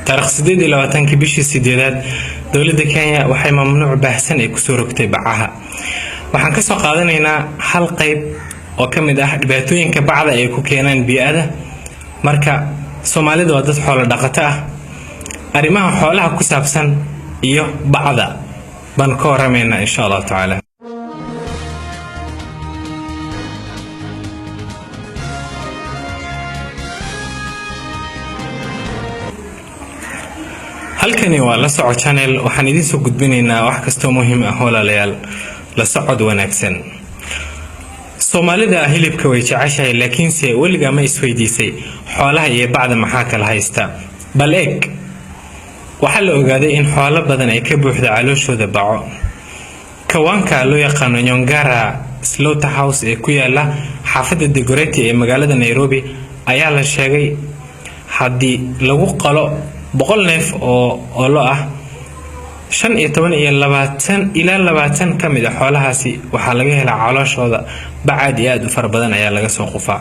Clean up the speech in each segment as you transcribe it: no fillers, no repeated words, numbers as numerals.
taariikh 28 bishii 8 dawladda Kenya waxay mamnuuc baahsan ay ku soo rogtay bacaha. waxaan ka soo qaadanaynaa hal qayb oo kamid ah dhibaatooyinka bacda ay ku keenaan bi'ada. marka Soomaalidu waa dad xoolo dhaqato ah, arrimaha xoolaha ku saabsan iyo bacda baan ka warameynaa insha Allah taala. halkani waa la socod channel, waxaan idin soo gudbinaynaa wax kasta muhiim ah walaalayaal. la socod wanaagsan. Soomaalida hilibka way jeceshahay, laakiin se weliga ma isweydiisay xoolaha iyo bacda maxaa kala haysta. bal eeg, waxaa la ogaaday in xoolo badan ay ka buuxda calooshooda baco. kawaanka loo yaqaano Nyongara Slaughterhouse ee ku yaala xaafadda Dagoretti ee magaalada Nairobi ayaa la sheegay haddii lagu qalo 100 neef oo lo ah 15 ilaa 20 kamid ah xoolahaasi waxaa laga helaa calooshooda bacad iyo aad u far badan ayaa laga soo qufaa.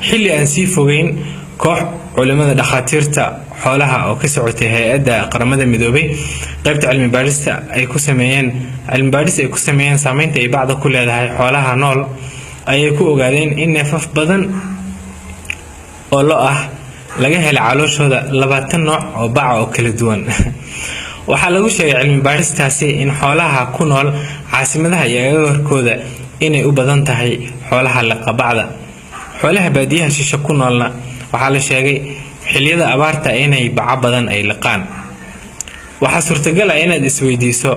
xilli aan sii fogeyn, koox culimada dhakhaatiirta xoolaha oo ka socotay hay'adda qaramada midoobay qaybta cilmi baarista ay ku sameeyeen saameynta ay bacda ku leedahay xoolaha nool ayay ku ogaadeen in neefaf badan oo lo ah laga helay calooshooda 20 nooc oo bac oo kala duwan. waxaa lagu sheegay cilmi baaristaasi in xoolaha ku nool caasimadaha iyo agagaarkooda inay u badan tahay xoolaha liqabacda. xoolaha baadiyaha shisha ku noolna waxaa la sheegay xilliyada abaarta inay baca badan ay liqaan. waxaa suurtagal ah inaad isweydiiso,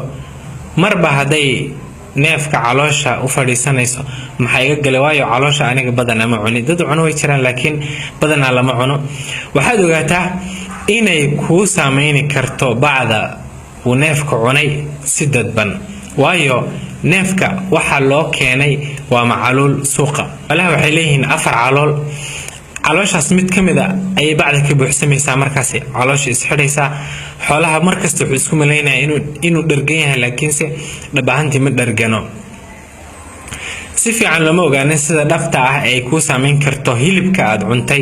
marba hadday neefka caloosha u fadhiisanayso maxay iga galay, waayo caloosha aniga badan ama cuni. dad cuno way jiraan, laakiin badanaa lama cuno. waxaad ogaataa inay kuu saameyni karto bacda uu neefka cunay si dadban, waayo neefka waxa loo keenay waa macaluul suuqa. walahi waxay leeyihiin 4 calool. calooshaas mid kamid ah ay bacda ka buuxsamaysaa, markaas caloosha isxidhaysaa. xoolaha markasta wuxuu isku maleynayaa inuu dhargan yahay, laakiinse dhab ahaantii ma dhargano. si fiican lama ogaanin sida dhabta ah ay kuu saameyn karto hilibka aad cuntay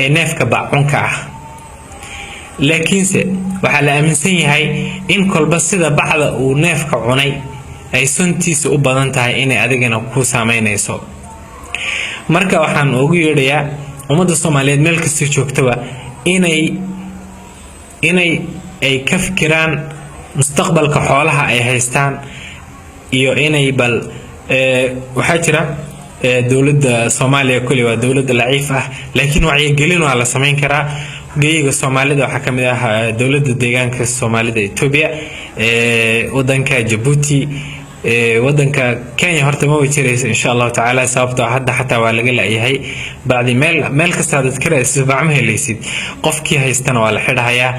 ee neefka bacunka ah, laakiinse waxaa la aaminsan yahay in kolba sida bacda uu neefka cunay ay suntiisa u badan tahay inay adigana ku saameynayso. marka waxaan ugu yeedhayaa ummadda Soomaaliyeed meel kasta joogtaba inay ka fikiraan mustaqbalka xoolaha ay haystaan, iyo inay bal waxaa jira dawladda Soomaaliya kulli waa dawlad laciif ah, laakiin wacyigelin waa la sameyn karaa. geyiga Soomaalida waxaa kamid ah dawladda deegaanka Soomaalida Ethiopia, wadanka Djibouti, wadanka Kenya horta ma wajirayso insha Allah taala, sababtoo hadda xataa waa laga laayahay baadi meel kasta dad kale isbaac ma helaysid. qofkii haystana waa la xidhayaa,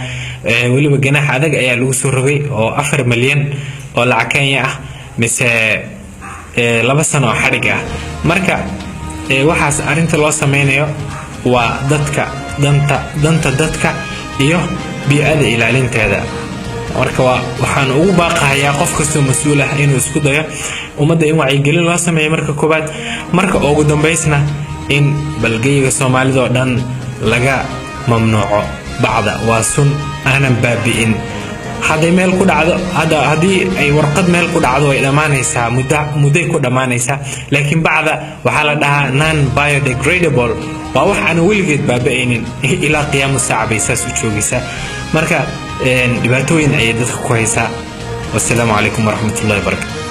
waliba ganaax adag ayaa lagu soo rogay oo 4 milyan oo lacag Kenya ah, mise 2 sano oo xarig ah. marka waxaas arinta loo sameynayo waa danta dadka iyo bi'ada ilaalinteeda. marka waxaan ugu baaqayaa qof kasta mas'uul ah inuu isku dayo ummadda in wacyigelin loo sameeyo marka koobaad, marka ugu dambeysna in balgeyiga Soomaalida oo dhan laga mamnuuco bacda. waa sun aanan baabi'in. haddii meel ku dhacdo, haddii ay warqad meel ku dhacdo way dhamaanaysaa, mudday ku dhamaanaysaa, laakiin bacda waxaa la dhahaa non biodegradable, waa wax aan weligeed baaba'aynin ilaa qiyaamo saaca bay saas u joogaysaa. marka dhibaatooyin ayay dadka ku haysaa. wassalaamu calaykum waraxmatullaahi wabarakaatu.